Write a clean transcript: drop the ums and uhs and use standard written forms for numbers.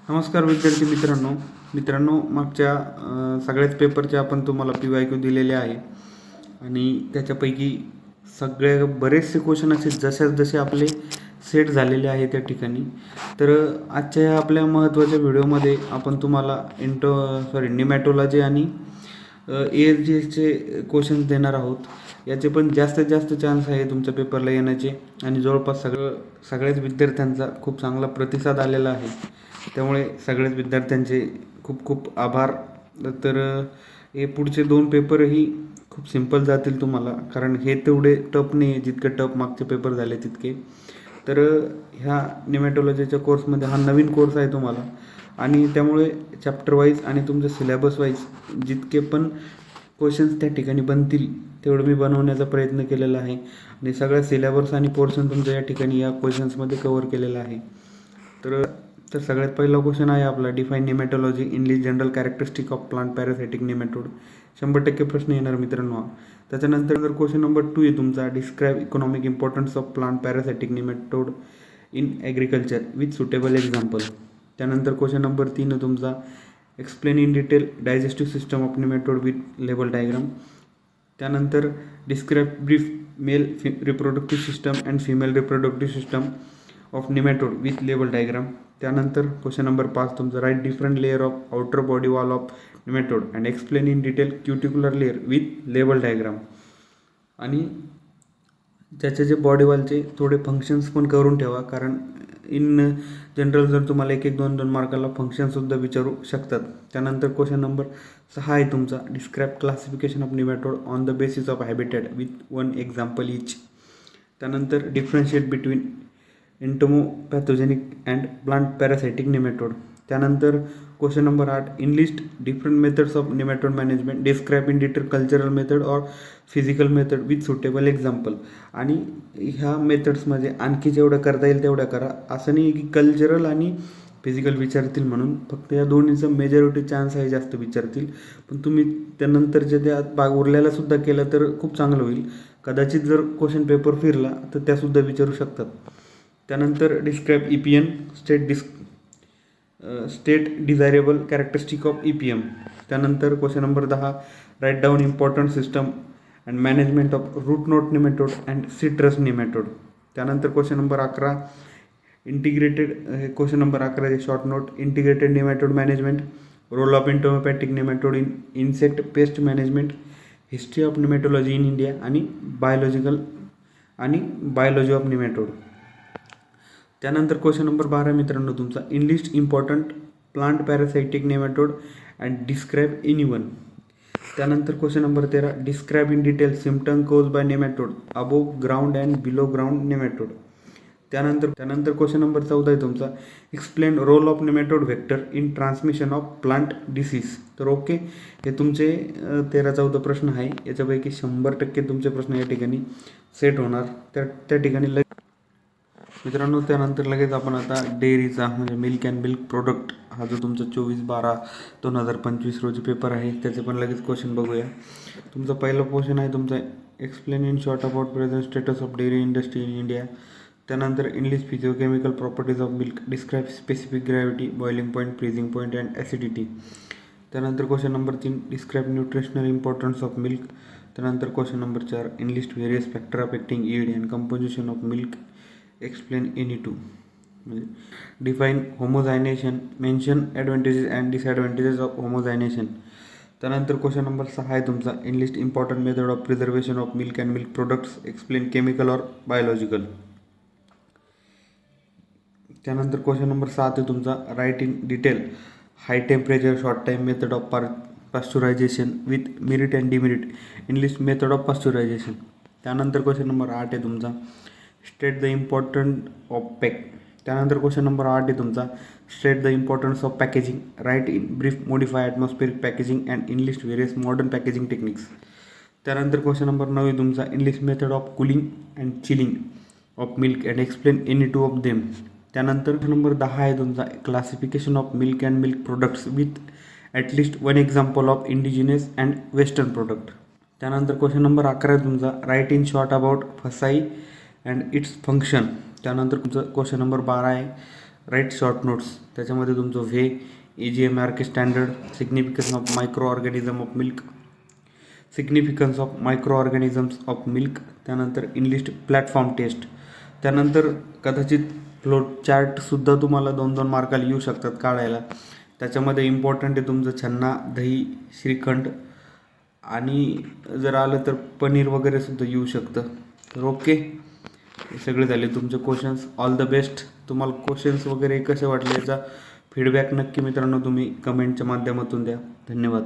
नमस्कार विद्यार्थी मित्रांनो मागच्या सगळ्याच पेपरचे आपण तुम्हाला PYQ दिलेले आहे आणि त्याच्यापैकी बरेचसे क्वेश्चन असे जसे आपले सेट झालेले आहे त्या ठिकाणी. तर आजच्या या आपल्या महत्त्वाच्या व्हिडिओमध्ये आपण तुम्हाला निमॅटोलॉजी आणि ASGSचे क्वेश्चन्स देणार आहोत. याचे पण जास्तीत जास्त चान्स आहे तुमच्या पेपरला येण्याचे आणि जवळपास सगळ्याच विद्यार्थ्यांचा खूप चांगला प्रतिसाद आलेला आहे. त्यामुळे सगळ्याच विद्यार्थ्यांचे खूप खूप आभार. तर हे पुढचे 2 पेपरही खूप सिंपल जातील तुम्हाला, कारण हे तेवढे टफ नाही आहे जितके टफ मागचे पेपर झाले तितके. तर ह्या निमॅटोलॉजीच्या कोर्समध्ये हा नवीन कोर्स आहे तुम्हाला आणि त्यामुळे चॅप्टर वाईज आणि तुमचं सिलेबस वाईज जितके पण क्वेश्चन्स त्या ठिकाणी बनतील तेवढं मी बनवण्याचा प्रयत्न केलेला आहे आणि सगळ्या सिलेबस आणि पोर्शन तुमच्या या ठिकाणी या क्वेश्चन्समध्ये कवर केलेला आहे. तर सगळ्यात पहिला क्वेश्चन आहे आपला, define nematology in list general characteristic of plant parasitic nematode. 100% प्रश्न येणार मित्रांनो. त्याच्यानंतर क्वेश्चन नंबर 2 आहे तुमचा, describe economic importance of plant parasitic nematode in agriculture with suitable example. त्यानंतर क्वेश्चन नंबर 3 आहे तुमचा, explain in detail digestive system of nematode with label diagram. त्यानंतर describe brief male reproductive system and female reproductive system of nematode with label diagram. त्यानंतर question number 5 तुमचं, write different layer of outer body wall of nematode and explain in detail cuticular layer with label diagram. आणि त्याचे जे body वॉलचे थोडे functions पण करून ठेवा, कारण इन जनरल जर तुम्हाला 1-2 मार्काला फंक्शनसुद्धा विचारू शकतात. त्यानंतर क्वेश्चन नंबर 6 आहे तुमचा, describe classification of nematode on the basis of habitat with 1 example each. त्यानंतर differentiate between entomopathogenic and plant parasitic nematode. त्यानंतर question number 8, in list different methods of nematode management, describe in detail cultural method or physical method with suitable example. आणि ह्या मेथड्समध्ये आणखी जेवढं करता येईल तेवढं करा. असं नाही की कल्चरल आणि फिजिकल विचारतील म्हणून, फक्त या दोन्हीचं मेजॉरिटी चान्स आहे जास्त विचारतील. पण तुम्ही त्यानंतरच्या त्या उरल्यालासुद्धा केलं तर खूप चांगलं होईल. कदाचित जर क्वेश्चन पेपर फिरला तर त्यासुद्धा विचारू शकतात. त्यानंतर describe EPN state desirable characteristic of EPM. त्यानंतर question number 10, write down important system and management of root knot nematode and citrus nematode. त्यानंतर question number 11, question number 11 short note, integrated nematode management, role of entomopathic nematode in insect pest management, history of nematology in India आणि biology of nematode. त्यानंतर question number 12 मित्रांनो तुमचा, in list important plant parasitic nematode and describe any one. त्यानंतर question number 13, describe in detail symptom cause by nematode above ground and below ground nematode. त्यानंतर question number 14 आहे तुमचा, explain role of nematode vector in transmission of plant disease. तर okay, हे तुमचे 13-14 प्रश्न आहे. याच्यापैकी 100% तुमचे प्रश्न या ठिकाणी सेट होणार. त्या ठिकाणी मित्रांनो त्यानंतर लगेच आपण आता डेअरीचा म्हणजे मिल्क अँड मिल्क प्रोडक्ट हा जो तुमचा 24/12/2025 रोजी पेपर आहे त्याचे पण लगेच क्वेश्चन बघूया. तुमचा पहिला क्वेश्चन आहे तुमचा, explain in short about present status of dairy industry in India. त्यानंतर enlist physicochemical properties of milk, describe specific gravity, boiling point, freezing point and acidity. त्यानंतर question number 3, describe nutritional importance of milk. त्यानंतर question number 4, enlist various factor affecting yield and composition of milk, explain any two. म्हणजे define homogenization, mention advantages and disadvantages of homogenization. त्यानंतर question number 6 आहे तुमचा, in list important method of preservation of milk and milk products, explain chemical or biological. त्यानंतर question number 7 आहे तुमचा, write in detail high temperature short time method of pasteurization with merit and demerit, in list method of pasteurization. त्यानंतर question number 8 आहे तुमचा, state the important of त्यानंतर question number 8 आहे तुमचा, state the importance of packaging, write in brief modify atmospheric packaging and in list various modern packaging techniques. त्यानंतर question number 9 आहे तुमचा, in list method of cooling and chilling of milk and explain any two of them. त्यानंतर number 10 आहे तुमचा, classification of milk and milk products with at least 1 example of indigenous and western product. त्यानंतर question number 11 आहे तुमचा, write in short about फसाई and its function. त्यानंतर तुमचं question number 12 आहे, राईट शॉर्ट नोट्स. त्याच्यामध्ये तुमचं whey, AGMARK standard, significance of micro organism of milk, significance of micro organisms of milk, त्यानंतर इंग्लिश प्लॅटफॉर्म टेस्ट. त्यानंतर कदाचित फ्लोट चार्टसुद्धा तुम्हाला 2-2 मार्काला येऊ शकतात काढायला. त्याच्यामध्ये इम्पॉर्टंट आहे तुमचं छन्ना, दही, श्रीखंड आणि जर आलं तर पनीर वगैरे सुद्धा येऊ शकतं. तर ओके, हे सगळे झाले तुमचे क्वेश्चन्स. All the best. तुम्हाला क्वेश्चन्स वगैरे कसे वाटले याचा फीडबॅक नक्की मित्रांनो तुम्ही कमेंटच्या माध्यमातून द्या. धन्यवाद.